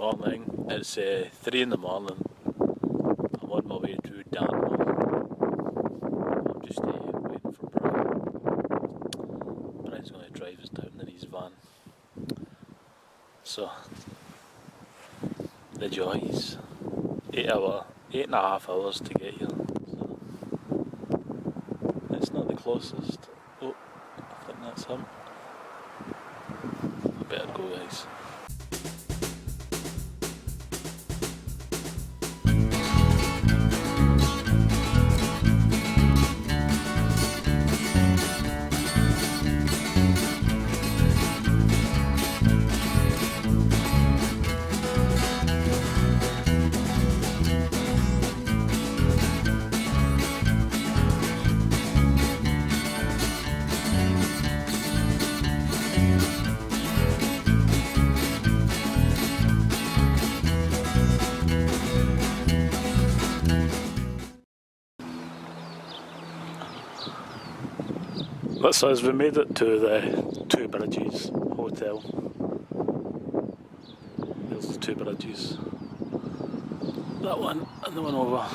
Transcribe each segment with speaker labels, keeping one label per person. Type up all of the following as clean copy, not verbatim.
Speaker 1: morning. It's 3 in the morning. I'm on my way to Dartmoor. I'm just waiting for Brian. Brian's going to drive us down in his van. So, the joys. 8.5 hours to get here. So, it's not the closest. Oh, I think that's him. I better go, guys. That's us, we made it to the Two Bridges Hotel. There's the Two Bridges. That one and the one over.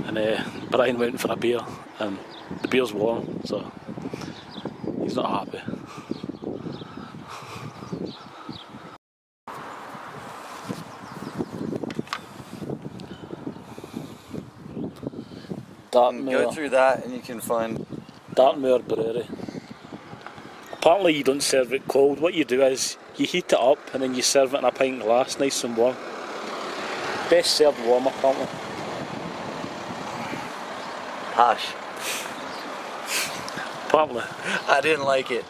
Speaker 1: And Brian went for a beer and the beer's warm, so he's not happy. Dartmoor.
Speaker 2: Go through that and you can find
Speaker 1: Dartmoor Brewery. Apparently you don't serve it cold. What you do is you heat it up and then you serve it in a pint glass, nice and warm. Best served warm, apparently.
Speaker 2: Hush.
Speaker 1: Apparently.
Speaker 2: I didn't like it.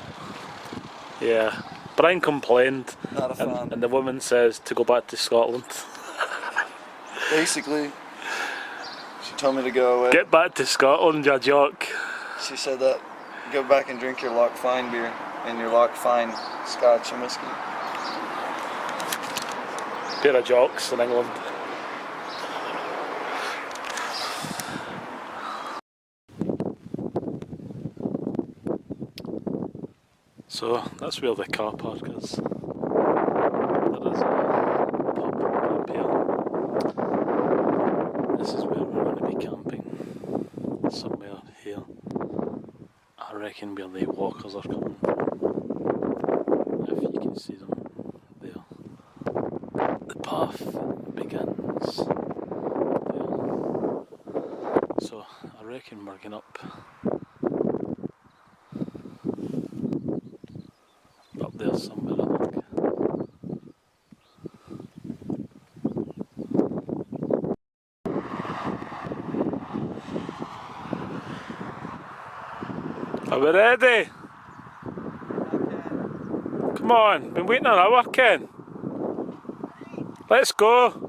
Speaker 1: Yeah. Brian complained.
Speaker 2: Not a fan.
Speaker 1: And the woman says to go back to Scotland.
Speaker 2: Basically, she told me to go away.
Speaker 1: Get back to Scotland, you jock.
Speaker 2: She said that go back and drink your Loch Fyne beer and your Loch Fyne scotch and whiskey.
Speaker 1: Pair of jocks in England. So that's where the car park is. There is a pub up here. This is where we're going to be camping. Somewhere here. I reckon where the walkers are coming from. If you can see them there. The path begins there. So I reckon we're going up there somewhere, I think. Are we ready? Come on, been waiting an hour, Ken. Let's go.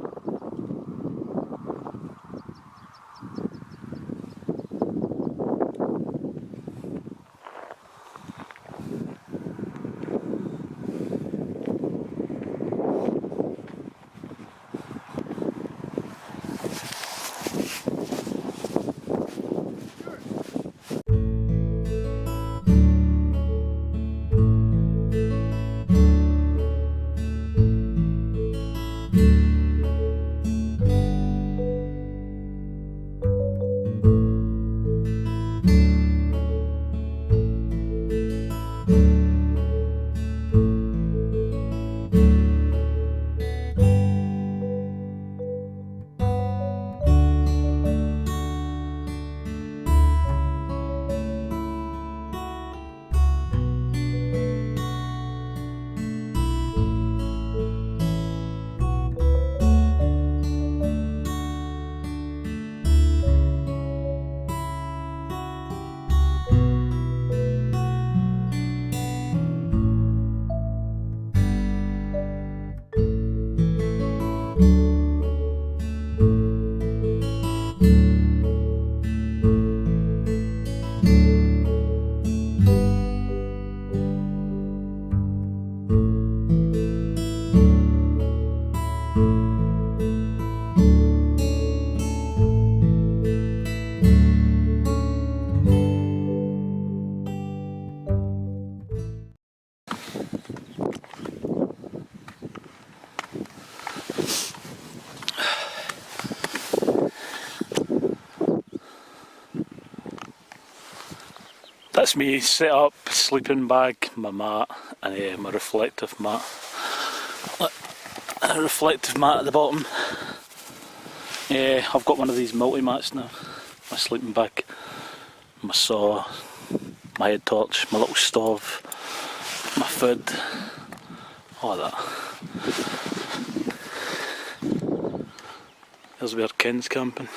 Speaker 1: That's me set up, sleeping bag, my mat, and my reflective mat. Look, a reflective mat at the bottom. I've got one of these multi-mats now. My sleeping bag, my saw, my head torch, my little stove, my food, all that. There's where Ken's camping.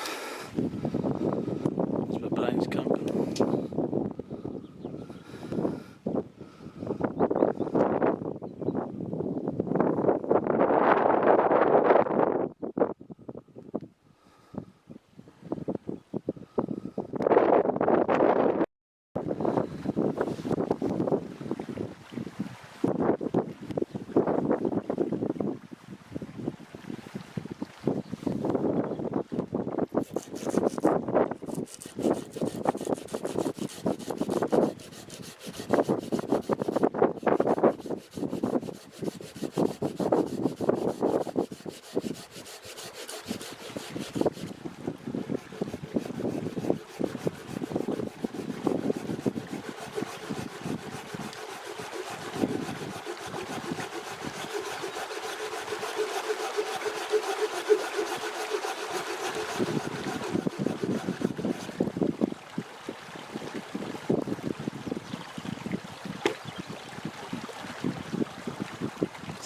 Speaker 1: There's where Brian's camping.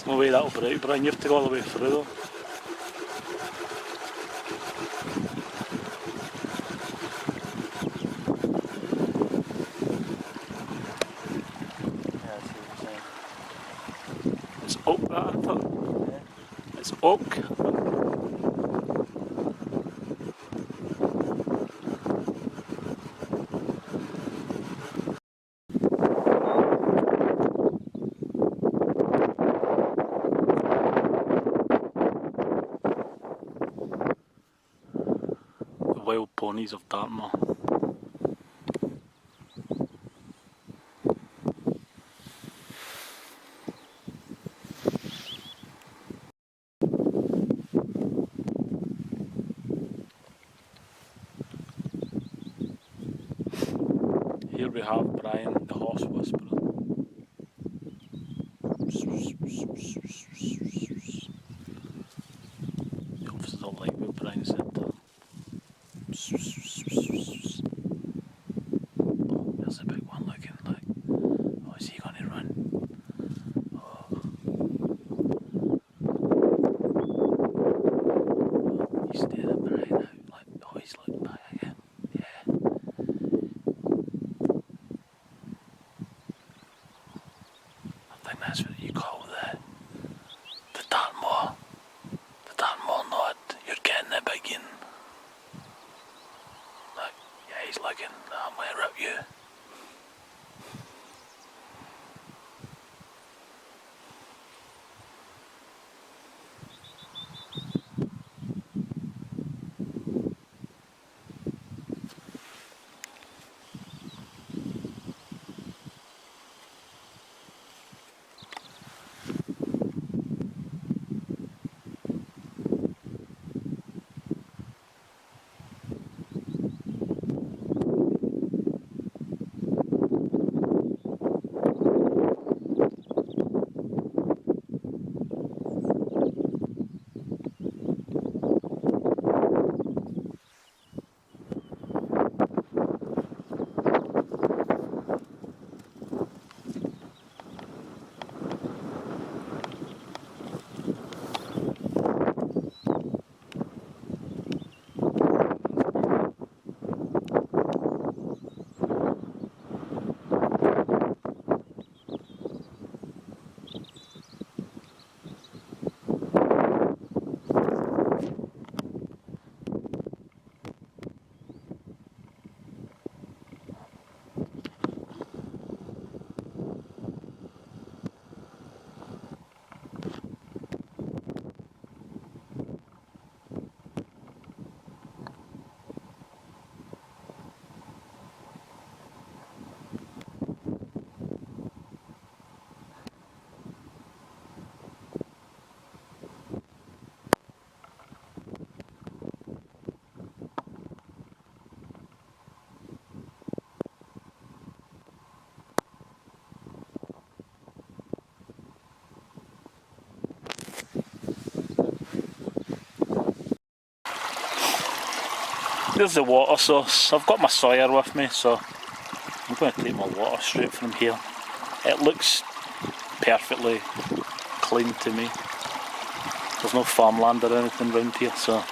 Speaker 1: No way that'll break, Brian, you have to go all the way through though.
Speaker 2: Yeah, I see what you're saying.
Speaker 1: It's oak that, I thought.
Speaker 2: Yeah.
Speaker 1: It's oak. The wild ponies of Dartmoor. Here we have Brian, the horse whisperer. The officers don't like what Brian said to them. Oh, there's a big one looking like. Oh, is he going to run? Oh. He's staring Brian out like, oh, he's looking back again. Yeah. I think that's what you call the Dartmoor nod. You're getting the big in. There's the water source. I've got my Sawyer with me, so I'm going to take my water straight from here. It looks perfectly clean to me. There's no farmland or anything around here, so I'm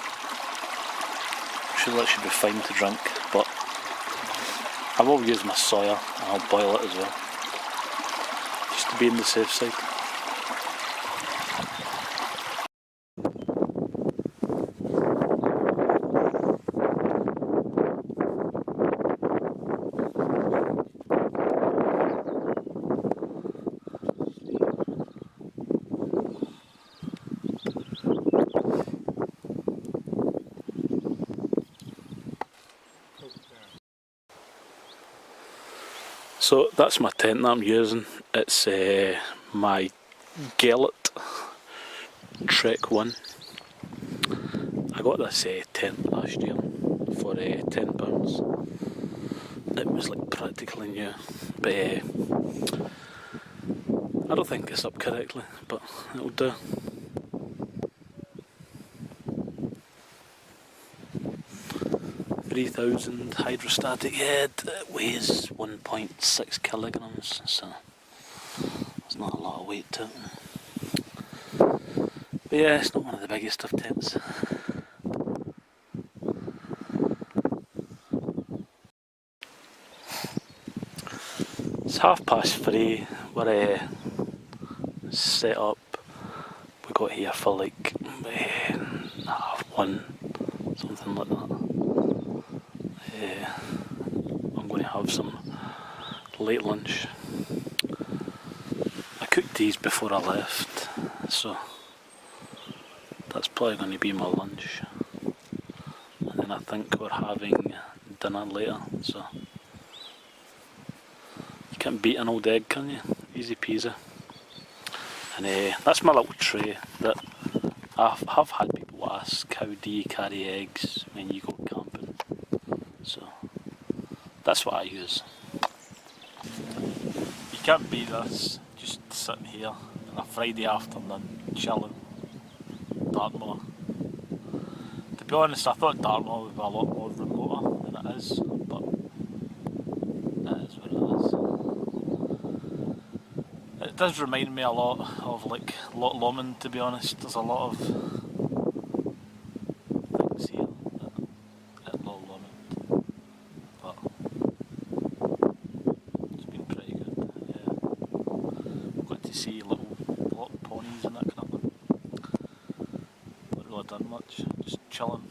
Speaker 1: sure that should be fine to drink. But I will use my Sawyer and I'll boil it as well, just to be on the safe side. So that's my tent that I'm using. It's my Gellet Trek 1. I got this tent last year for £10. It was like practically new, but I don't think it's up correctly, but it'll do. £3,000 hydrostatic head. It weighs 1.6 kilograms, so there's not a lot of weight to it. But yeah, it's not one of the biggest of tents. It's 3:30. We're set up. We got here for like 1, something like that. I'm going to have some late lunch. I cooked these before I left, so that's probably going to be my lunch. And then I think we're having dinner later, so you can't beat an old egg, can you? Easy peasy. And that's my little tray that I have had people ask, how do you carry eggs when you go camping? So that's what I use. You can't beat this, just sitting here on a Friday afternoon, chilling. Dartmoor. To be honest, I thought Dartmoor would be a lot more remoter than it is, but it is what it is. It does remind me a lot of like Loch Lomond, to be honest. There's a lot of things here at Loch Lomond, but it's been pretty good. Yeah, we've got to see little ponies and that kind of thing. Not really done much, just chilling.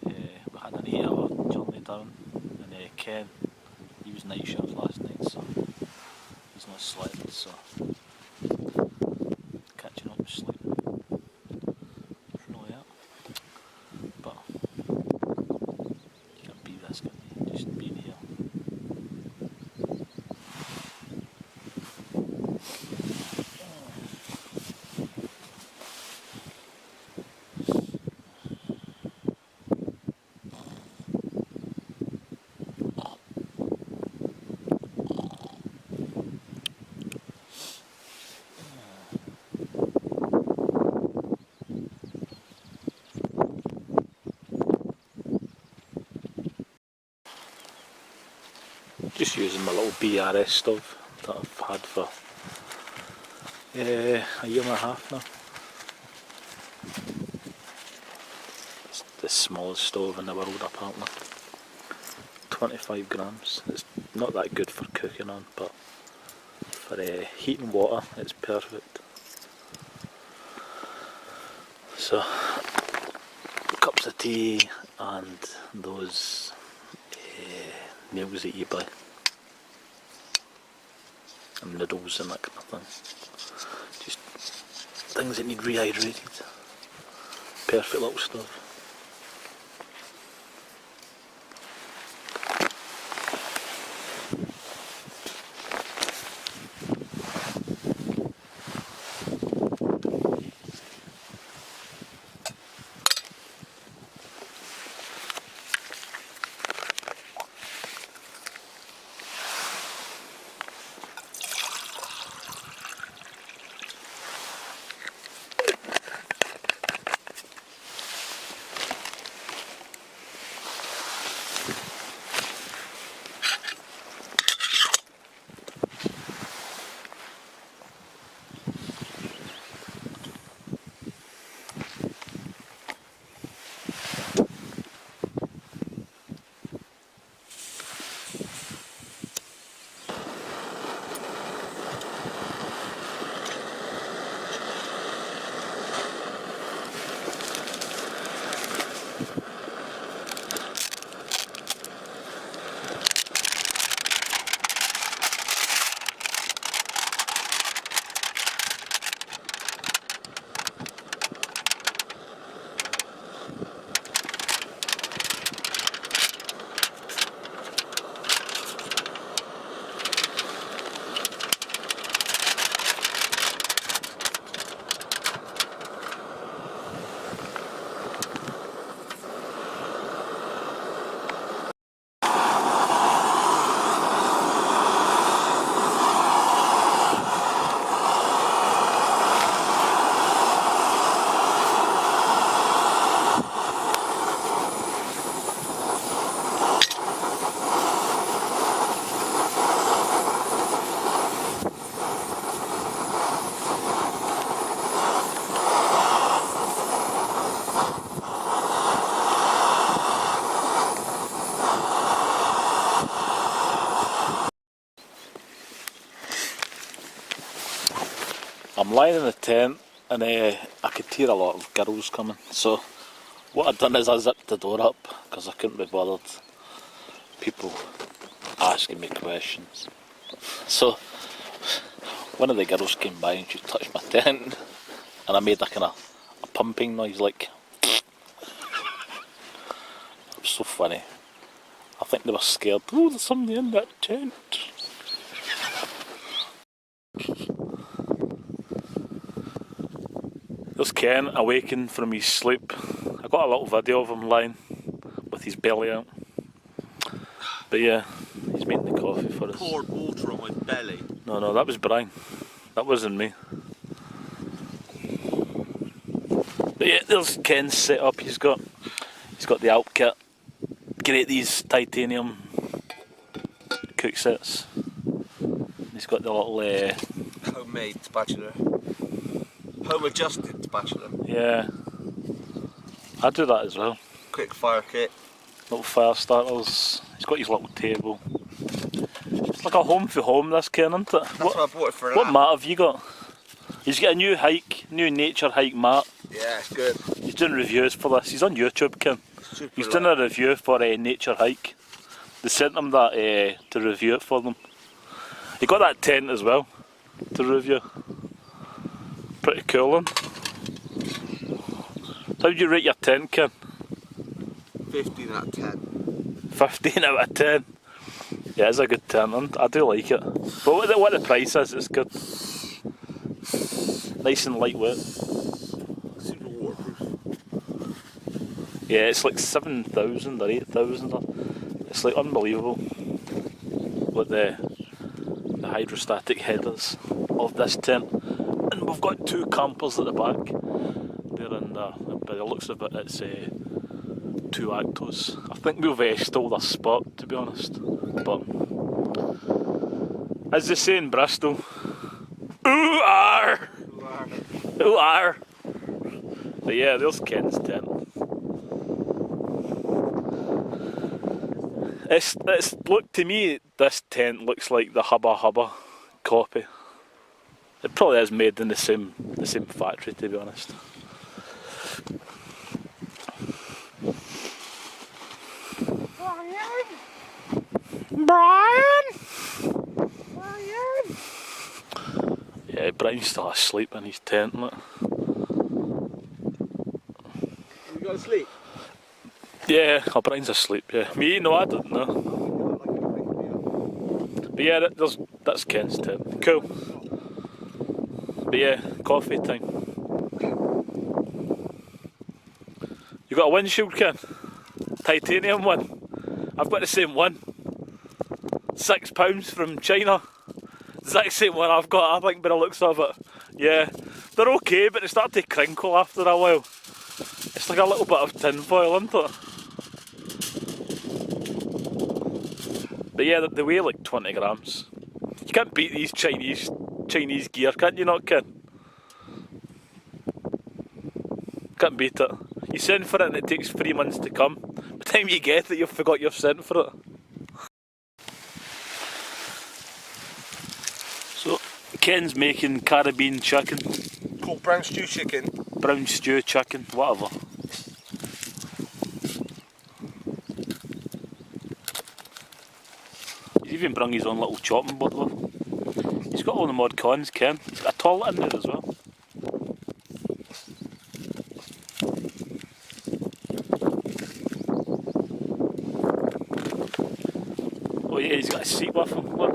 Speaker 1: We had an 8-hour journey down, and Ken, he was night shift last night, so he's not slept, so catching up with sleep. That's really it. But you can't beat this, can you? Just being here. Just using my little BRS stove that I've had for a year and a half now. It's the smallest stove in the world apparently. 25 grams. It's not that good for cooking on, but for heating water it's perfect. So, cups of tea and those meals that you buy. And noodles and that kind of thing. Just things that need rehydrated. Perfect little stuff. I'm lying in the tent and I could hear a lot of girls coming, so what I'd done is I zipped the door up because I couldn't be bothered people asking me questions. So one of the girls came by and she touched my tent and I made a kind of a pumping noise, like it was so funny. I think they were scared. Oh, there's somebody in that tent. There's Ken awakened from his sleep. I got a little video of him lying with his belly out. But yeah, he's making the coffee for us.
Speaker 3: Poured water on my belly.
Speaker 1: No, that was Brian. That wasn't me. But yeah, there's Ken's set up. He's got the Alp kit. Great, these titanium cook sets. He's got the little
Speaker 3: Homemade spatula. Home adjusted spatula.
Speaker 1: yeah, I do that as well.
Speaker 3: Quick fire kit.
Speaker 1: Little fire starters. He's got his little table. It's like a home for home, this Ken, isn't it?
Speaker 3: That's what I bought it for.
Speaker 1: What mat have you got? He's got a new nature hike mat.
Speaker 3: Yeah, it's good.
Speaker 1: He's doing reviews for this. He's on YouTube, Ken. He's doing a review for Nature Hike. They sent him that to review it for them. He got that tent as well to review. Pretty cool one. So how do you rate your tent, Ken?
Speaker 3: 15 out of 10.
Speaker 1: 15 out of 10. Yeah, it's a good tent. I do like it. But what the price is, it's good. Nice and lightweight.
Speaker 3: Super waterproof.
Speaker 1: Yeah, it's like 7,000 or 8,000. It's like unbelievable what the hydrostatic headers of this tent. And we've got two campers at the back. They're in there. By the looks of it, it's two Actos. I think we've stole their spot, to be honest. But as they say in Bristol, ooh are, ooh are. But yeah, there's Ken's tent. Look, to me, this tent looks like the Hubba Hubba copy. It probably is made in the same factory, to be honest. Brian! Yeah, Brian's still asleep in his tent. Look.
Speaker 3: You got to sleep?
Speaker 1: Yeah, Brian's asleep, yeah. Me? No, I don't know. But yeah, that's Ken's tent. Cool. But yeah, coffee time. You got a windshield, Ken? Titanium one? I've got the same one. £6 from China. Exact same one I've got, I think, by the looks of it. Yeah, they're okay, but they start to crinkle after a while. It's like a little bit of tinfoil, isn't it? But yeah, they weigh like 20 grams. You can't beat these Chinese gear, can you not, Ken? Can't beat it. You send for it and it takes 3 months to come. By the time you get it, you've forgot you've sent for it. So, Ken's making Caribbean chicken.
Speaker 3: Called brown stew chicken.
Speaker 1: Brown stew chicken, whatever. even brought his own little chopping board with him. He's got all the mod cons, Ken. He's got a toilet in there as well. Oh yeah, he's got a seat with him, look.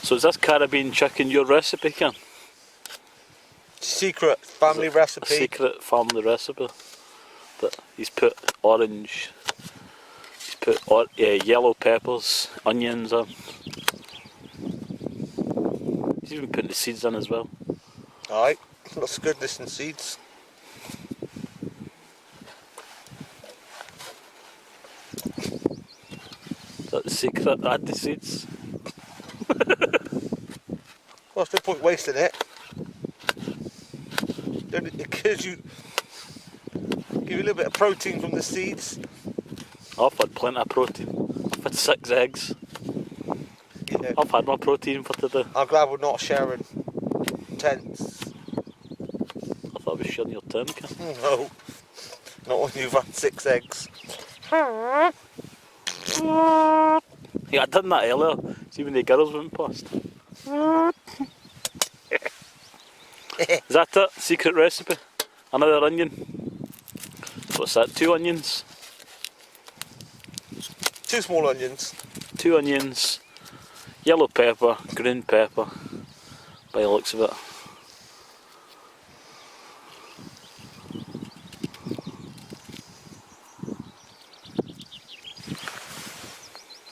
Speaker 1: So is this Caribbean chicken your recipe, Ken?
Speaker 3: Secret family recipe.
Speaker 1: A secret family recipe that he's put orange, he's put yellow peppers, onions in. He's even putting the seeds in as well.
Speaker 3: Alright, lots of goodness and seeds.
Speaker 1: Is that the secret? Add the seeds.
Speaker 3: Well, there's no point wasting it. It gives you, give you a little bit of protein from the seeds.
Speaker 1: I've had plenty of protein. I've had 6 eggs.
Speaker 3: Yeah.
Speaker 1: I've had my protein for today.
Speaker 3: I'm glad we're not sharing tents.
Speaker 1: I thought I was sharing your tent, Ken.
Speaker 3: No, not when you've had 6 eggs.
Speaker 1: Yeah, I done that earlier. See when the girls went past. Is that it? Secret recipe? Another onion? What's that? 2 onions?
Speaker 3: 2 small onions.
Speaker 1: 2 onions, yellow pepper, green pepper, by the looks of it.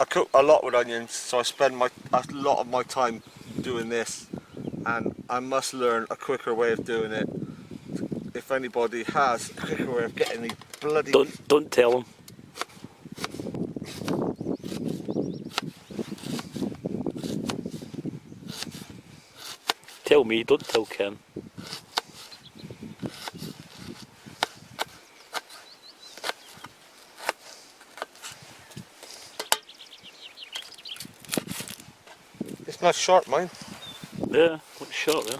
Speaker 3: I cook a lot with onions, so I spend a lot of my time doing this, and I must learn a quicker way of doing it. If anybody has a quicker way of getting the bloody...
Speaker 1: Don't tell them. Tell me, don't tell Ken.
Speaker 3: It's nice sharp, mine.
Speaker 1: Yeah, looks sharp, yeah.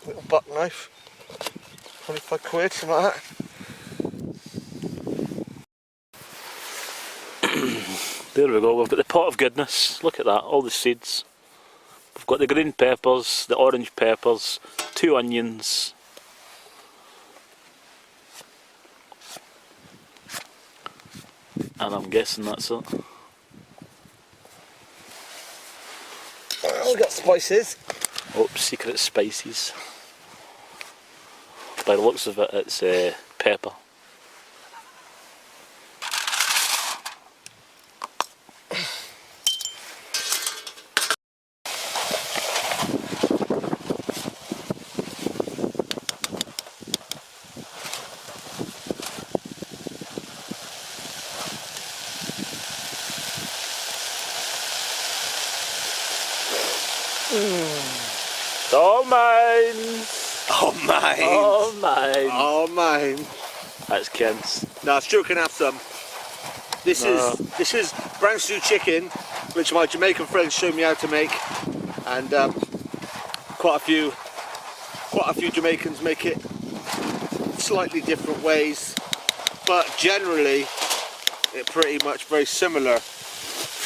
Speaker 3: Little buck knife. 25 quid, something like that.
Speaker 1: There we go, we've got the pot of goodness. Look at that, all the seeds. We've got the green peppers, the orange peppers, 2 onions. And I'm guessing that's it.
Speaker 3: Oh, we got spices.
Speaker 1: Oh, secret spices. By the looks of it, it's pepper. It's all mine.
Speaker 3: Oh, mine.
Speaker 1: All mine.
Speaker 3: Oh, mine.
Speaker 1: That's Ken's.
Speaker 3: No, Stuart can have some. This is brown stew chicken, which my Jamaican friends showed me how to make, and quite a few Jamaicans make it slightly different ways, but generally it's pretty much very similar.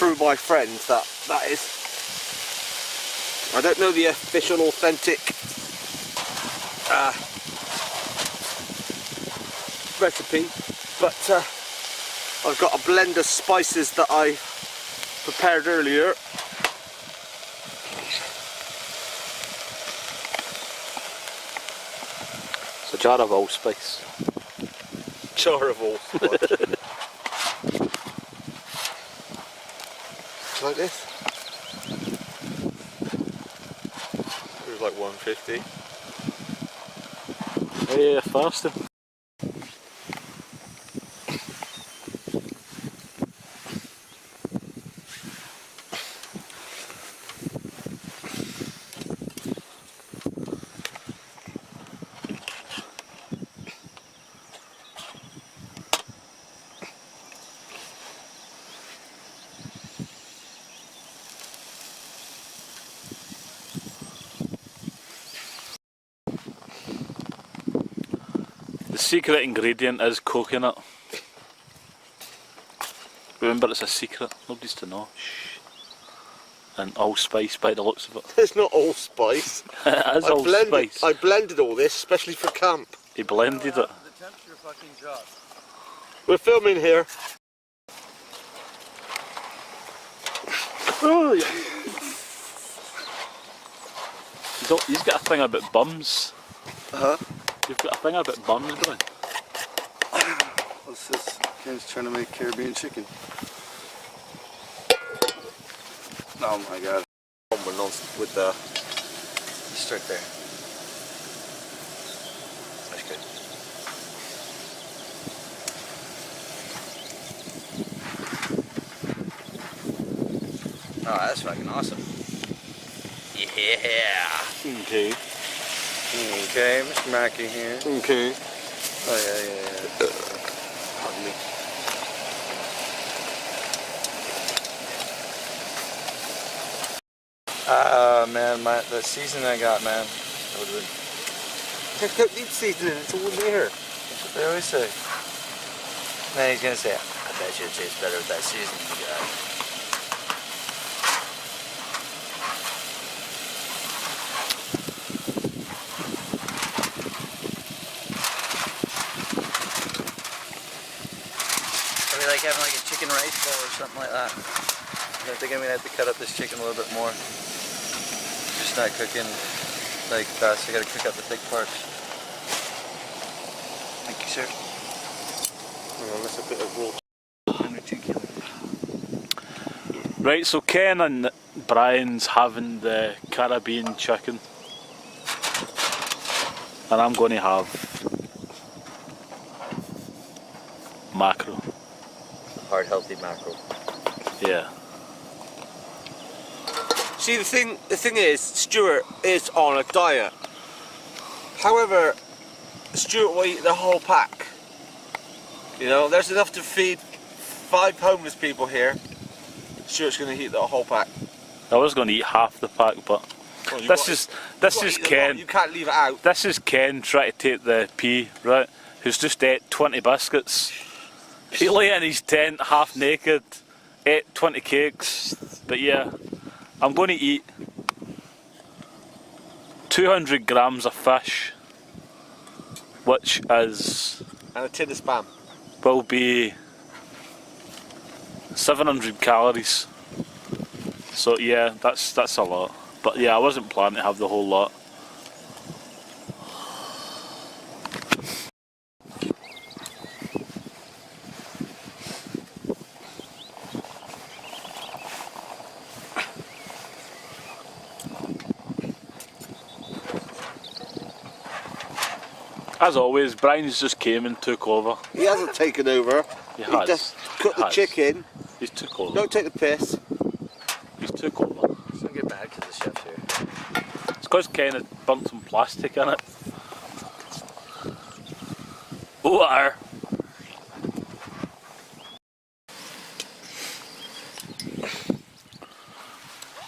Speaker 3: through my friends, that is. I don't know the official authentic recipe, but I've got a blend of spices that I prepared earlier.
Speaker 1: It's a jar of allspice.
Speaker 3: Jar of allspice. Like this. It was like 150.
Speaker 1: Yeah, faster. The secret ingredient is coconut. Remember, it's a secret, nobody's to know. Shh. And allspice by the looks of it.
Speaker 3: It's not allspice.
Speaker 1: It is allspice.
Speaker 3: I blended all this, especially for camp.
Speaker 1: He blended it.
Speaker 2: The temperature fucking dropped.
Speaker 3: We're filming here.
Speaker 1: Oh, yeah. He's got a thing about bums. You've got a thing about bums, bro.
Speaker 2: What's this? Ken's trying to make Caribbean chicken. Oh my god.
Speaker 3: With the
Speaker 2: Just start there. That's good. Oh, that's fucking awesome. Yeah.
Speaker 3: okay.
Speaker 2: Okay, Mr. Mackey here.
Speaker 3: Okay.
Speaker 2: Oh yeah.
Speaker 3: Pardon me.
Speaker 2: Man, the seasoning I got, man. That would have been.
Speaker 3: Don't need seasoning, it's all there.
Speaker 2: That's what they always say. Man, he's gonna say, I bet you it tastes better with that seasoning you got. Are we like having like a chicken rice bowl or something like that? I think I'm gonna have to cut up this chicken a little bit more. Just not cooking like fast. I gotta cook up the thick parts. Thank you, sir.
Speaker 3: That's a bit of raw.
Speaker 2: Under 2 kilos.
Speaker 1: Right, so Ken and Brian's having the Caribbean chicken. And I'm going to have mackerel.
Speaker 2: Hard, healthy mackerel.
Speaker 1: Yeah.
Speaker 3: See, the thing is, Stuart is on a diet. However, Stuart will eat the whole pack. You know, there's enough to feed 5 homeless people here. Stuart's going to eat the whole pack.
Speaker 1: I was going to eat half the pack, but
Speaker 3: Well,
Speaker 1: this is Ken.
Speaker 3: You can't leave it out.
Speaker 1: This is Ken trying to take the pee, right? Who's just ate 20 biscuits. He lay in his tent half naked, ate 20 cakes. But yeah, I'm going to eat 200 grams of fish, which is
Speaker 3: And a tin of spam.
Speaker 1: will be 700 calories. So yeah, that's a lot. But yeah, I wasn't planning to have the whole lot. As always, Brian's just came and took over.
Speaker 3: He hasn't taken over.
Speaker 1: He
Speaker 3: He
Speaker 1: has.
Speaker 3: just cooked
Speaker 1: He
Speaker 3: the
Speaker 1: has.
Speaker 3: chicken.
Speaker 1: He's took over.
Speaker 3: Don't take the piss.
Speaker 1: He's took over.
Speaker 2: Don't get mad because the chef's here.
Speaker 1: It's because Ken had burnt some plastic in it. Water.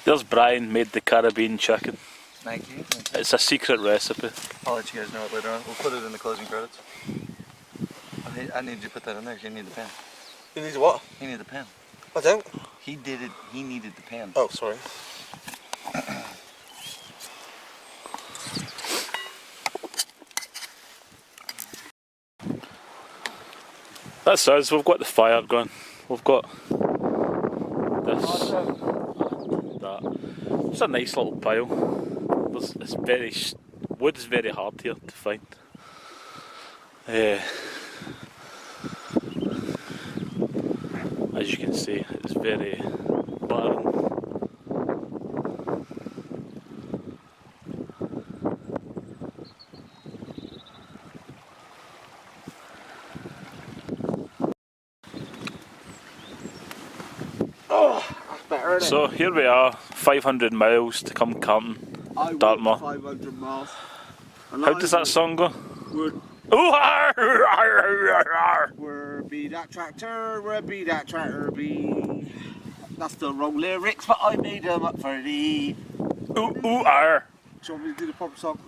Speaker 1: There's Brian made the Caribbean chicken.
Speaker 2: Thank you.
Speaker 1: It's a secret recipe.
Speaker 2: I'll let you guys know it later on. We'll put it in the closing credits. I need you to put that in there 'cause you need the pen.
Speaker 3: You need what?
Speaker 2: You need the pen.
Speaker 3: I don't.
Speaker 2: He did it. He needed the pan.
Speaker 3: Oh, sorry.
Speaker 1: That's us, we've got the fire going. We've got this, that. It's a nice little pile. It's very, wood's very hard here to find. As you can see, it's very barren.
Speaker 3: Better, isn't
Speaker 1: So here we are, 500 miles to come camping.
Speaker 3: it?
Speaker 1: Dartmoor.
Speaker 3: 500 miles.
Speaker 1: How does that song go?
Speaker 3: Where be that tractor? Where be that tractor be? That's the wrong lyrics, but I made them up for thee.
Speaker 1: Ooh, ooh, ar.
Speaker 3: Do you want me to do the proper song?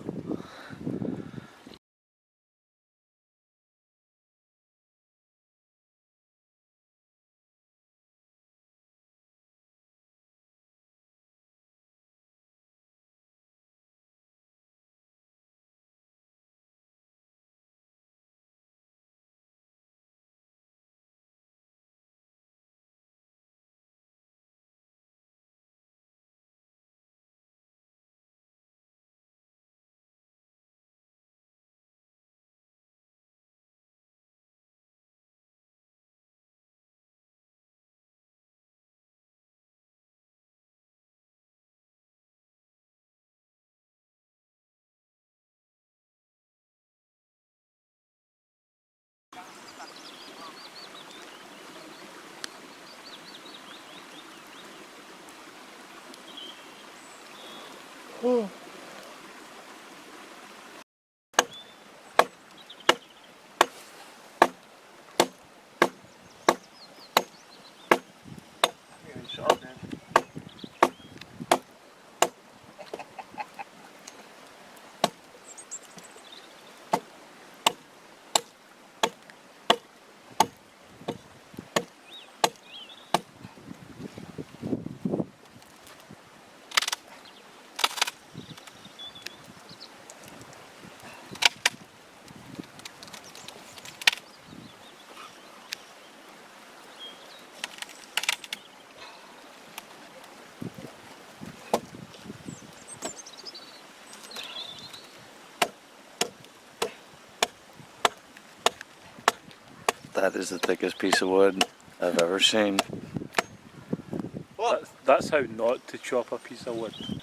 Speaker 2: That is the thickest piece of wood I've ever seen.
Speaker 3: What?
Speaker 1: That's how not to chop a piece of wood.
Speaker 3: I'm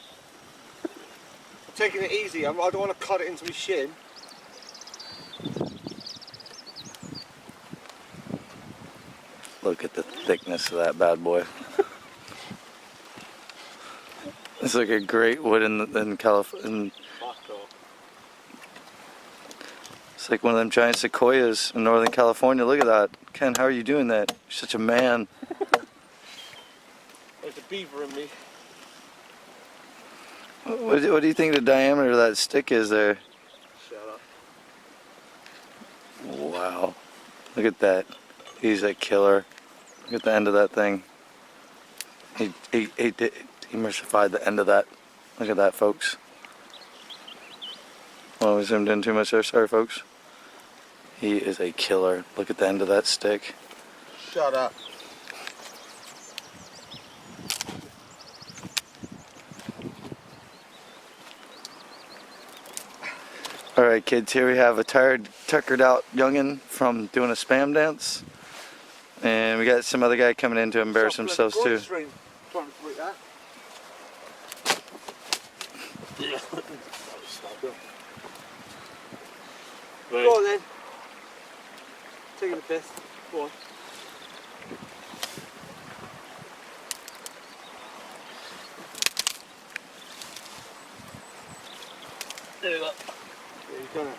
Speaker 3: taking it easy. I don't want to cut it into my shin.
Speaker 2: Look at the thickness of that bad boy. It's like a great wood in California. It's like one of them giant sequoias in Northern California. Look at that. Ken, how are you doing that? You're such a man.
Speaker 3: There's a beaver in me.
Speaker 2: What do you think the diameter of that stick is there?
Speaker 3: Shut up.
Speaker 2: Wow. Look at that. He's a killer. Look at the end of that thing. He emulsified the end of that. Look at that, folks. Well, we zoomed in too much there. Sorry, folks. He is a killer. Look at the end of that stick.
Speaker 3: Shut up.
Speaker 2: Alright kids, here we have a tired, tuckered out youngin' from doing a spam dance. And we got some other guy coming in to embarrass themselves too.
Speaker 3: Trying to break that. Yeah.
Speaker 1: Right.
Speaker 3: Go on then. Taking the piss. Go on.
Speaker 1: There you go.
Speaker 3: Yeah, you've done it.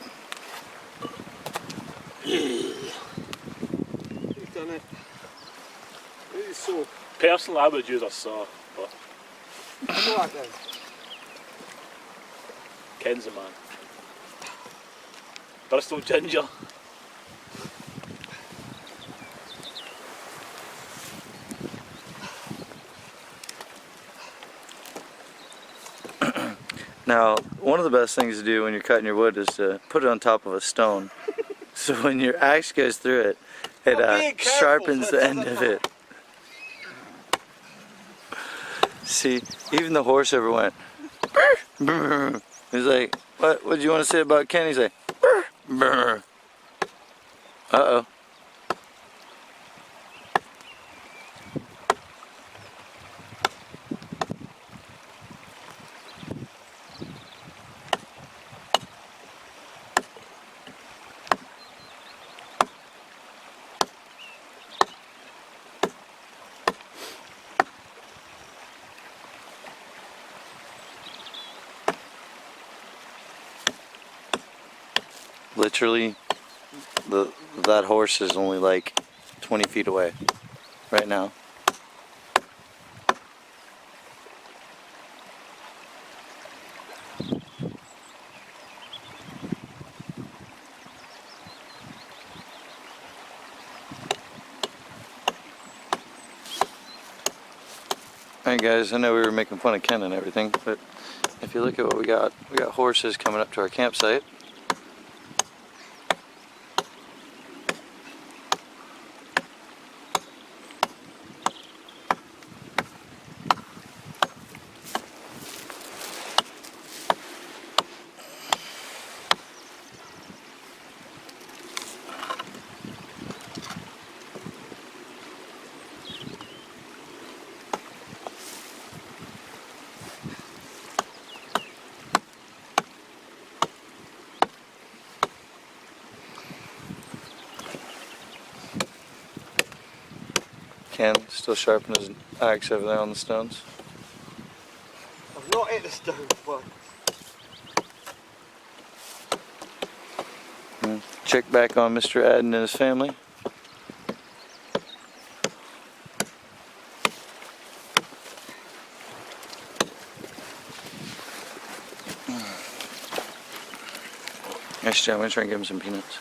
Speaker 3: You've done it. It is so.
Speaker 1: Personally, I would use a saw, but
Speaker 3: Alright then.
Speaker 1: Ken's a man. Bristol Ginger.
Speaker 2: Now, one of the best things to do when you're cutting your wood is to put it on top of a stone. So when your axe goes through it, it sharpens the end of it. See, even the horse over went. He's like, what do you want to say about Ken? He's like, uh-oh. Literally, that horse is only like 20 feet away right now. Alright guys, I know we were making fun of Ken and everything, but if you look at what we got horses coming up to our campsite. Ken still sharpening his axe over there on the stones.
Speaker 3: I've not hit the stone once.
Speaker 2: Check back on Mr. Adden and his family. Actually, I'm going to try and give him some peanuts.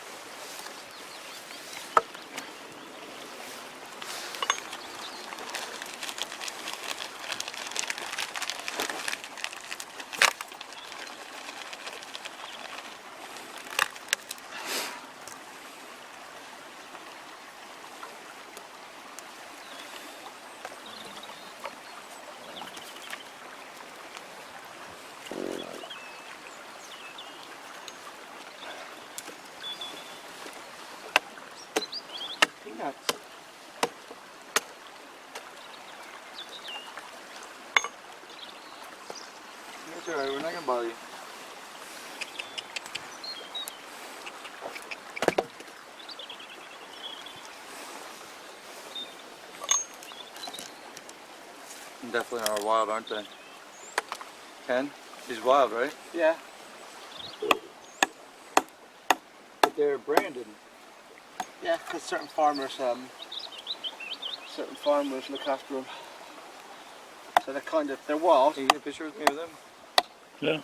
Speaker 3: Peanuts.
Speaker 2: It's alright, we're not going to bother you. Definitely are wild, aren't they? Ken? He's wild, right?
Speaker 3: Yeah.
Speaker 2: But they're branded.
Speaker 3: Yeah, because certain farmers look after them. So they're wild.
Speaker 2: Can you get a picture with me with them?
Speaker 1: Yeah.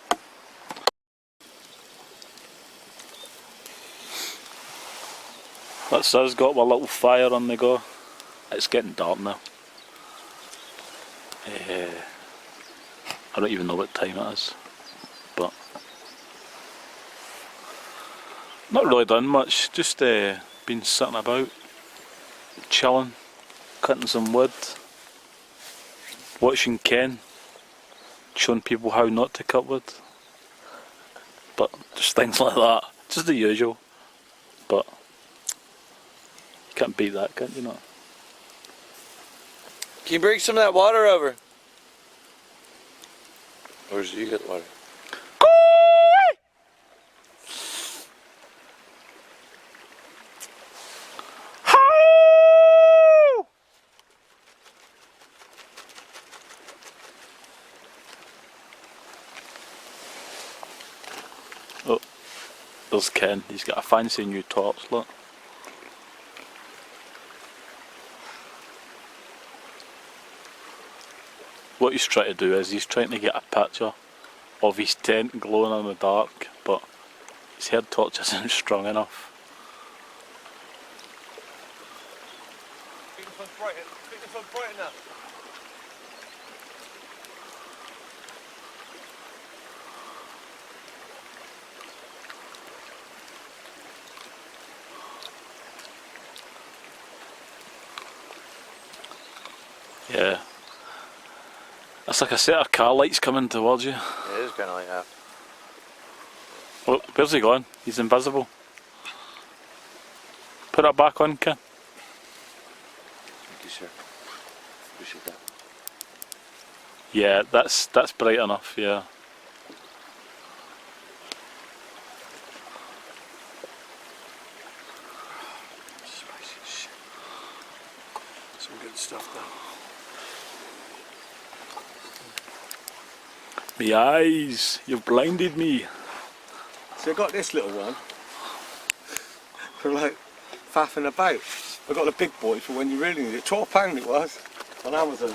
Speaker 1: That's us, got my little fire on the go. It's getting dark now. I don't even know what time it is, but not really done much, just been sitting about, chilling, cutting some wood, watching Ken, showing people how not to cut wood, but just things like that, just the usual, but you can't beat that, can you not?
Speaker 2: Can you bring some of that water over? Or did you get water?
Speaker 1: Oh, there's Ken, he's got a fancy new torch, look. What he's trying to do is he's trying to get a picture of his tent glowing in the dark, but his head torch isn't strong enough.
Speaker 3: Think the sun's bright enough.
Speaker 1: Yeah. It's like a set of car lights coming towards you.
Speaker 2: Yeah, it is kind of like that.
Speaker 1: Oh, where's he gone? He's invisible. Put it back on, Ken.
Speaker 2: Thank you, sir. Appreciate that.
Speaker 1: Yeah, that's bright enough, yeah.
Speaker 3: Spicy shit. Some good stuff there.
Speaker 1: Me eyes, you've blinded me.
Speaker 3: So I got this little one for like faffing about. I got the big boy for when you really need it. £12 it was on Amazon.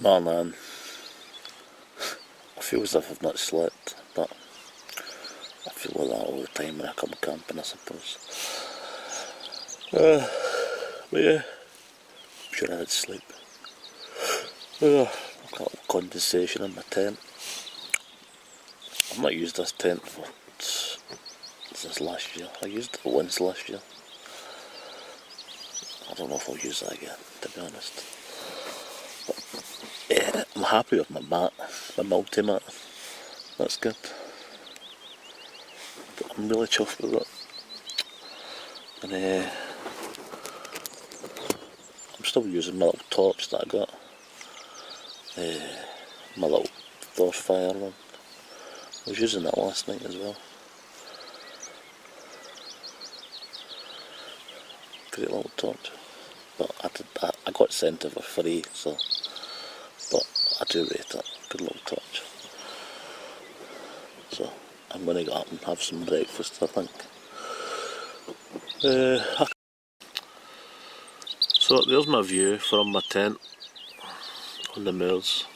Speaker 4: Man, I feel as if I've not slept, but I feel like that all the time when I come camping, I suppose. But yeah, I'm sure I had sleep. I've got a little condensation in my tent. I've not used this tent since last year. I used it once last year. I don't know if I'll use that again, to be honest. Yeah, I'm happy with my mat, my multi-mat. That's good. I'm really chuffed with it. And I'm still using my little torch that I got. My little force fire one. I was using that last night as well. Great little torch. But I got sent it for free, so. But I do rate it. Good little touch. So I'm going to get up and have some breakfast, I think. So there's my view from my tent on the moors.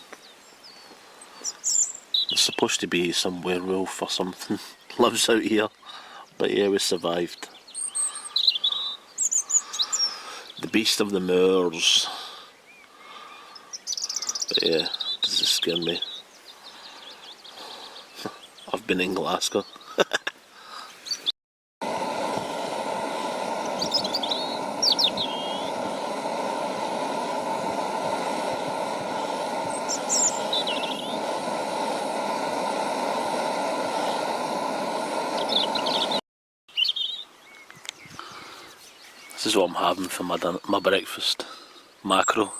Speaker 4: There's supposed to be some werewolf or something lives out here, but yeah, we survived. The beast of the moors. But yeah, this is scaring me. I've been in Glasgow. This is what I'm having for my breakfast. Mackerel.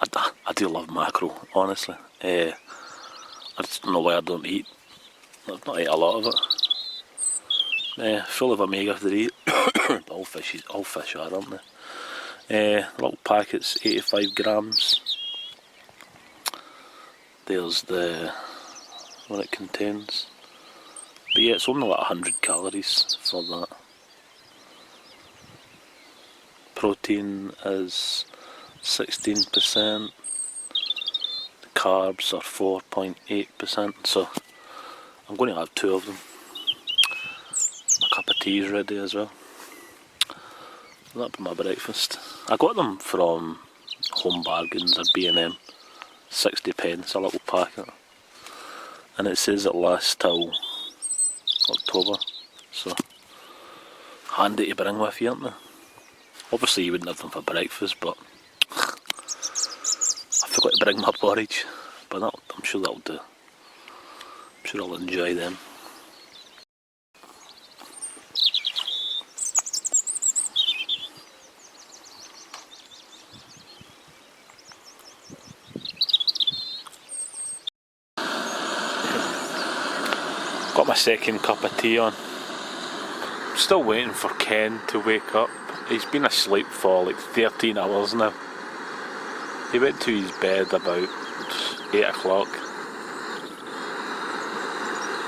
Speaker 4: I do love mackerel, honestly. I just don't know why I don't eat. I've not ate a lot of it. Full of omega-3. all fish are, aren't they? Little packets, 85 grams. There's what it contains. But yeah, it's only like 100 calories for that. Protein is 16%. The carbs are 4.8%. So I'm going to have 2 of them. My cup of tea is ready as well. That'll be my breakfast. I got them from Home Bargains or B&M. 60p, a little packet. And it says it lasts till October. So handy to bring with you, aren't they? Obviously you wouldn't have them for breakfast, but I forgot to bring my porridge. But I'm sure that'll do. I'm sure I'll enjoy them. Got my second cup of tea on. Still waiting for Ken to wake up. He's been asleep for like 13 hours now. He went to his bed about 8 o'clock.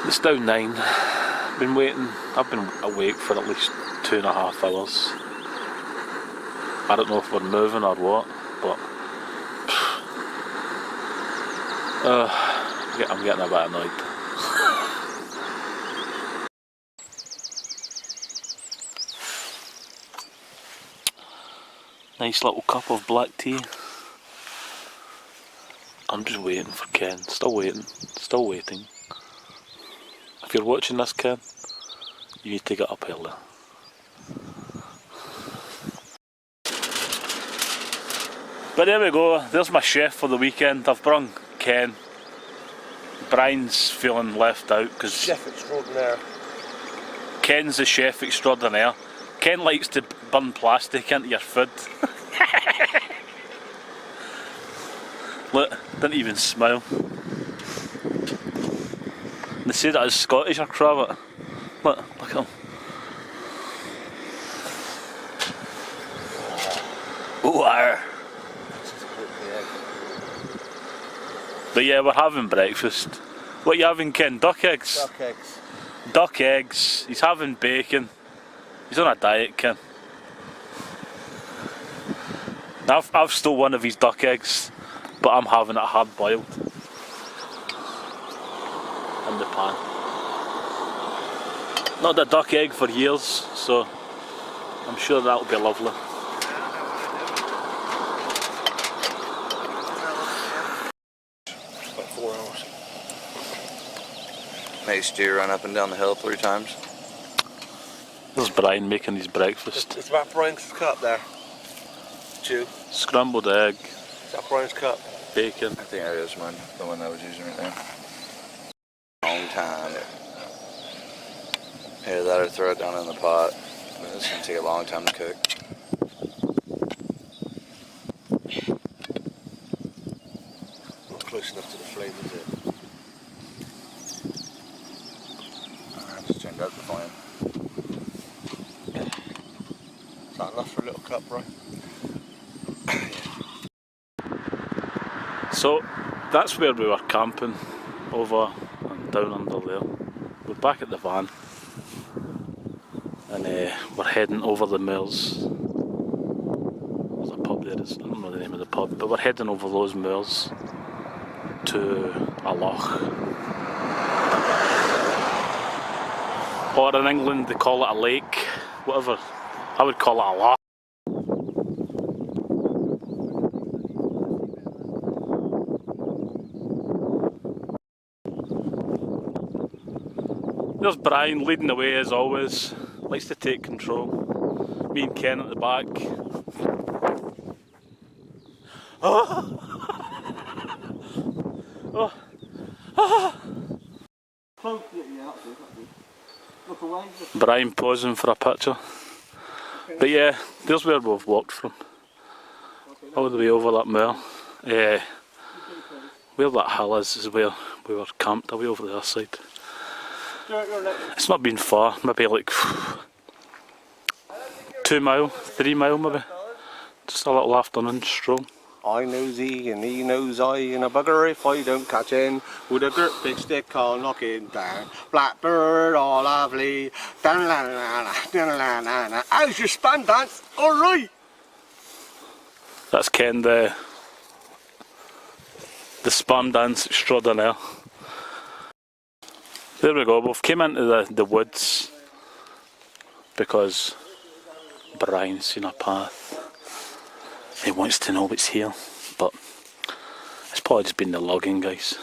Speaker 4: It's now 9. I've been awake for at least 2.5 hours. I don't know if we're moving or what, but I'm getting a bit annoyed. Nice little cup of black tea. I'm just waiting for Ken. Still waiting. Still waiting. If you're watching this, Ken, you need to get up early. But there we go. There's my chef for the weekend. I've brung Ken. Brian's feeling left out because
Speaker 3: Chef extraordinaire.
Speaker 4: Ken's the chef extraordinaire. Ken likes to burn plastic into your food. Look, didn't even smile. They say that is Scottish or cravat. Look at him. Ooh, arr. But yeah, we're having breakfast. What are you having, Ken? Duck eggs?
Speaker 3: Duck eggs.
Speaker 4: Duck eggs. He's having bacon. He's on a diet, Ken. I've stole one of his duck eggs, but I'm having it hard boiled in the pan. Not had a duck egg for years, so I'm sure that'll be lovely.
Speaker 3: About 4 hours.
Speaker 2: Made Stu run up and down the hill 3 times.
Speaker 4: There's Brian making his breakfast.
Speaker 3: It's about Brian's cup there. Chew.
Speaker 4: Scrambled egg,
Speaker 3: Is that Brian's cup?
Speaker 4: bacon.
Speaker 2: I think that is mine, the one I was using right there. Long time. Either that or throw it down in the pot. It's gonna take a long time to cook.
Speaker 3: Not close enough to the flame, is it?
Speaker 2: I just turned up the flame.
Speaker 3: Is that enough for a little cup, right?
Speaker 4: So that's where we were camping, over and down under there. We're back at the van and we're heading over the moors. There's a pub there, I don't know the name of the pub, but we're heading over those moors to a loch. Or in England they call it a lake, whatever. I would call it a loch. There's Brian leading the way as always, likes to take control. Me and Ken at the back. Oh. Oh. Oh. Brian posing for a picture. But yeah, there's where we've walked from. All the way over that moor. Where that hill is where we were camped, away over the other side. It's not been far, maybe like 2 mile, 3 mile maybe. Just a little afternoon stroll.
Speaker 3: I knows he and he knows I, and a bugger if I don't catch him. With a dirt big stick I'll knock him down. Blackbird all lovely. How's your span dance? Alright!
Speaker 4: That's Ken, the spam dance extraordinaire. There we go, we've came into the woods because Brian's seen a path. He wants to know what's here, but it's probably just been the logging, guys.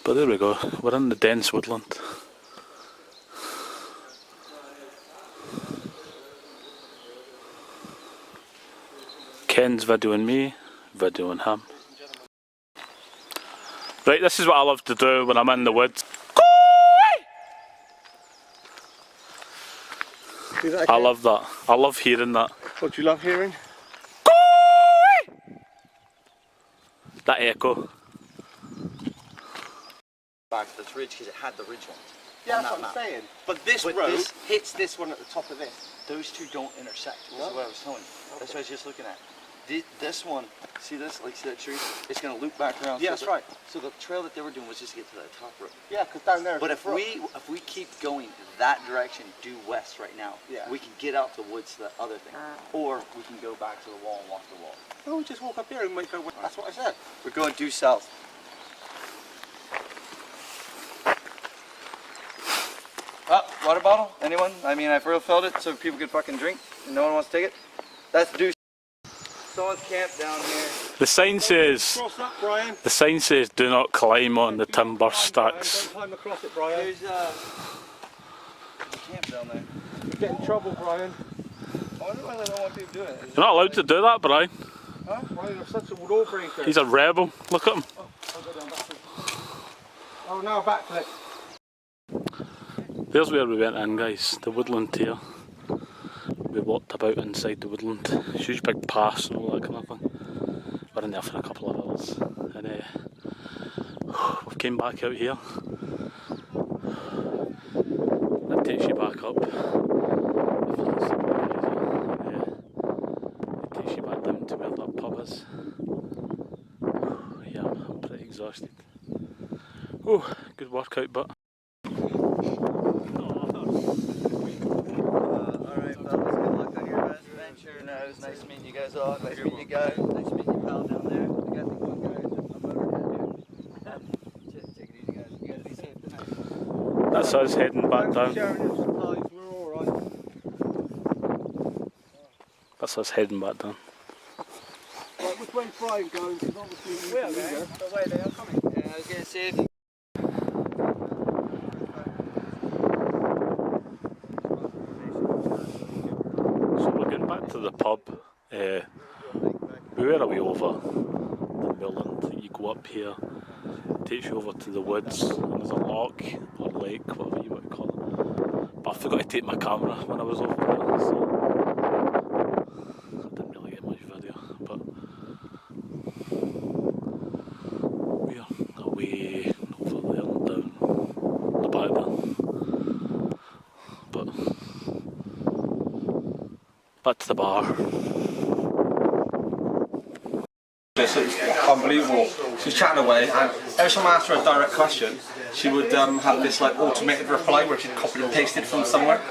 Speaker 4: But there we go, we're in the dense woodland. Ken's videoing me, videoing him. Right, this is what I love to do when I'm in the woods. I love that. I love hearing that.
Speaker 3: What do you love hearing?
Speaker 4: That echo.
Speaker 2: Back to this ridge because it had the ridge one.
Speaker 3: Yeah, that's what I'm saying. But this road hits this one at the top of this.
Speaker 2: Those two don't intersect. This is what I was telling you. That's what I was just looking at. This one, see this? Like, see that tree? It's gonna loop back around.
Speaker 3: Yeah, that's right.
Speaker 2: So the trail that they were doing was just to get to that top rope.
Speaker 3: Yeah, because down there.
Speaker 2: But if we keep going that direction, due west right now,
Speaker 3: yeah,
Speaker 2: we can get out the woods to that other thing, or we can go back to the wall and walk the wall.
Speaker 3: Oh, we just walk up here and make go. That's what I said.
Speaker 2: We're going due south. Water bottle? Anyone? I mean, I've refilled it so people could fucking drink, and no one wants to take it. That's due. Someone's camped down here.
Speaker 1: The sign says.
Speaker 3: Cross that, Brian.
Speaker 1: The sign says, "Do not climb on the timber stacks."
Speaker 3: Don't climb across it, Brian.
Speaker 2: There's a camp down there.
Speaker 3: You get in trouble, Brian.
Speaker 2: I wonder why they don't want people doing it.
Speaker 1: You're not allowed to do that, Brian.
Speaker 3: Huh? Brian, you're such a law breaker.
Speaker 1: He's a rebel. Look at him.
Speaker 3: Oh, I'll go down backwards. Oh, now backflip.
Speaker 1: There's where we went in, guys. The woodland here. We walked about inside the woodland. Huge big pass and all that kind of thing. We're in there for a couple of hours. And we came back out here. That takes you back up. It takes you back down to where that pub is. Yeah, I'm pretty exhausted. Oh, good workout, but.
Speaker 2: It was nice meeting you guys all. Nice meeting you guys. Nice meeting you pal down there. We got the one guy who's a motorhead here. Take it easy, guys. You guys be safe tonight.
Speaker 1: That's us heading back down.
Speaker 3: We're all right.
Speaker 1: That's us heading back down.
Speaker 3: Right, which way's Brian going? Because obviously
Speaker 2: We are going. But wait, they are coming. Yeah, I was going to say if you...
Speaker 1: To the pub, we were away over the moorland. You go up here, it takes you over to the woods, and there's a loch or lake, whatever you want to call it. But I forgot to take my camera when I was over there, so I didn't really get much video. But we are away over there and down the back there. But back to the bar.
Speaker 3: It's unbelievable. She's chatting away, and every time I asked her a direct question, she would have this like automated reply where she'd copied and pasted from somewhere.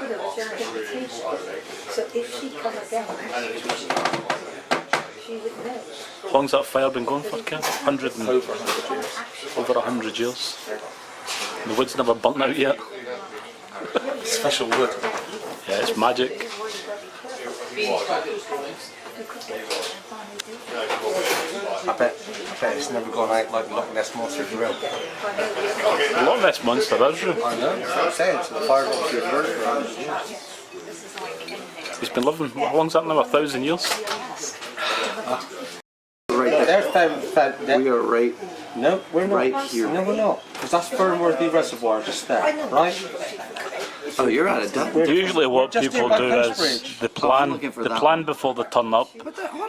Speaker 5: So if she come again, she would know.
Speaker 1: How long's that fire been going for, Ken? Over 100 years. And the wood's never burnt out yet.
Speaker 3: Special wood.
Speaker 1: Yeah, it's magic.
Speaker 3: I bet it's never gone out like Loch Ness Monster drill.
Speaker 1: A Loch Ness Monster is real.
Speaker 3: I know, that's what I'm saying. So the fire goes through the
Speaker 1: He's been living, how long's that now? 1,000 years?
Speaker 3: Right there.
Speaker 6: We are right.
Speaker 3: No, we're not.
Speaker 6: Right here.
Speaker 3: No, we're not. Because that's Fernworthy Reservoir just there, right?
Speaker 6: Oh, you're at a Dartmoor.
Speaker 1: Usually what
Speaker 3: Just
Speaker 1: people
Speaker 3: near
Speaker 1: do
Speaker 3: my
Speaker 1: is
Speaker 3: Postbridge.
Speaker 1: they plan,
Speaker 6: looking for
Speaker 1: they
Speaker 6: that
Speaker 1: plan before they turn up,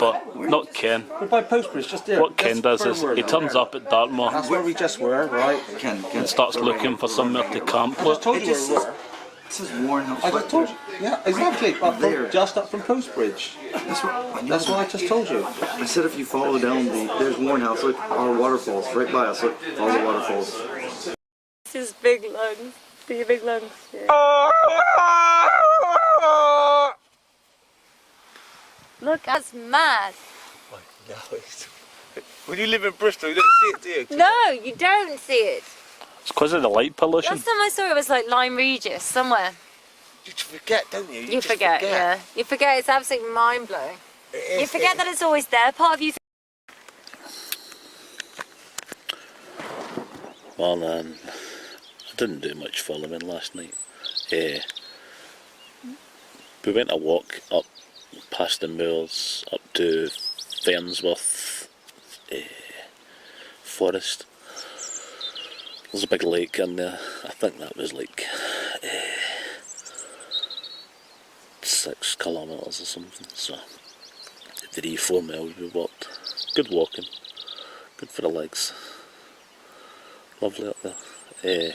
Speaker 1: but not Ken.
Speaker 3: We're by Postbridge, just there.
Speaker 1: What Ken does is he turns up at Dartmoor
Speaker 3: That's where we just were, right?
Speaker 1: and starts looking for somewhere to camp.
Speaker 3: I just told you where we were.
Speaker 6: This is Warren House.
Speaker 3: I just told you. Yeah, exactly.
Speaker 6: There.
Speaker 3: Just up from Postbridge. That's what I just told you.
Speaker 6: I said if you follow down there's Warren House, look, our waterfalls right by us. Look, all the waterfalls.
Speaker 7: This is big lungs. See big lungs. Yeah. Look, that's mad.
Speaker 3: When you live in Bristol, you don't see it, do you?
Speaker 7: No, you don't see it.
Speaker 1: It's because of the light pollution.
Speaker 7: Last time I saw it was like Lyme Regis, somewhere.
Speaker 3: You forget, don't you?
Speaker 7: You forget, yeah. You forget, it's absolutely mind-blowing. You forget that it's always there. Part of you...
Speaker 4: Well, I didn't do much following last night. We went a walk up past the moors up to Fernsworth Forest. There's a big lake in there. I think that was like 6 kilometres or something. So 3-4 miles we walked. Good walking. Good for the legs. Lovely up there.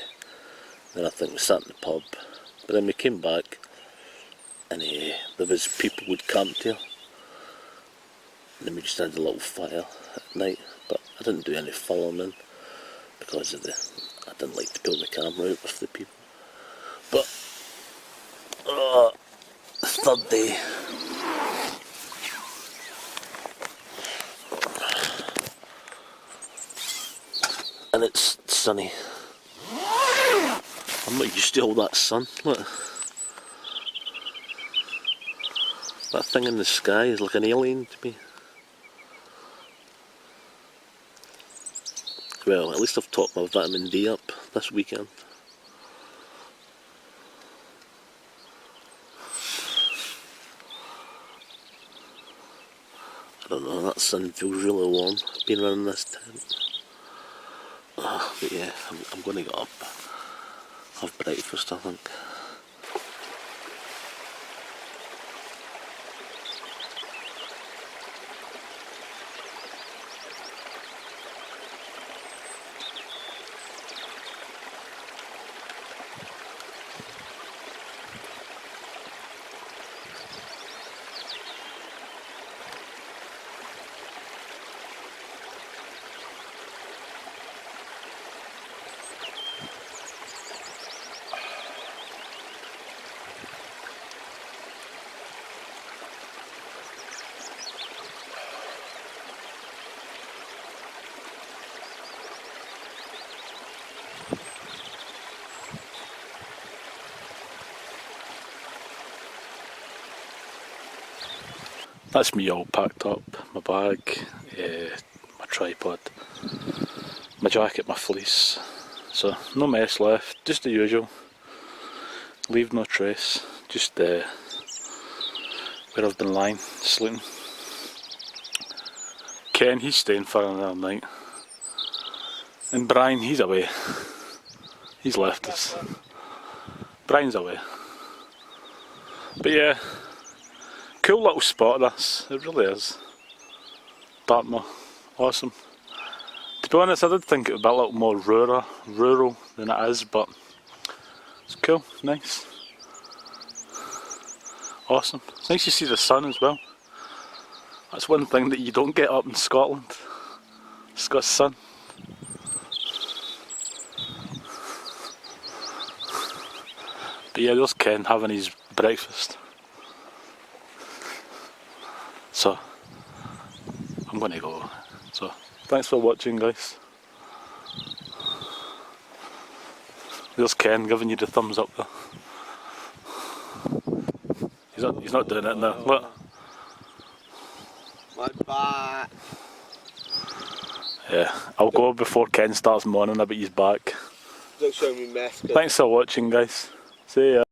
Speaker 4: Then I think we sat in the pub. But then we came back and there was people who'd camped here. And then we just had a little fire at night, but I didn't do any filming because of I didn't like to pull the camera out with the people. But third day. And it's sunny. I'm not used to all that sun. Look. That thing in the sky is like an alien to me. Well, at least I've topped my vitamin D up this weekend. I don't know, that sun feels really warm being around this tent. But yeah, I'm going to get up, have breakfast I think. That's me all packed up, my bag, my tripod, my jacket, my fleece, so no mess left, just the usual, leave no trace, just where I've been lying, sleeping. Ken, he's staying for another night, and Brian, he's away, he's left us, Brian's away, but yeah. Cool little spot this, it really is. Dartmoor, awesome. To be honest, I did think it would be a little more rural than it is, but it's cool, nice. Awesome. It's nice to see the sun as well. That's one thing that you don't get up in Scotland. It's got sun. But yeah, there's Ken having his breakfast. So, I'm going to go. So, thanks for watching guys. There's Ken giving you the thumbs up there. He's not doing it now. Look.
Speaker 3: My back.
Speaker 4: Yeah, I'll go before Ken starts moaning about his back.
Speaker 3: Don't show me mess.
Speaker 4: Thanks for watching guys. See ya.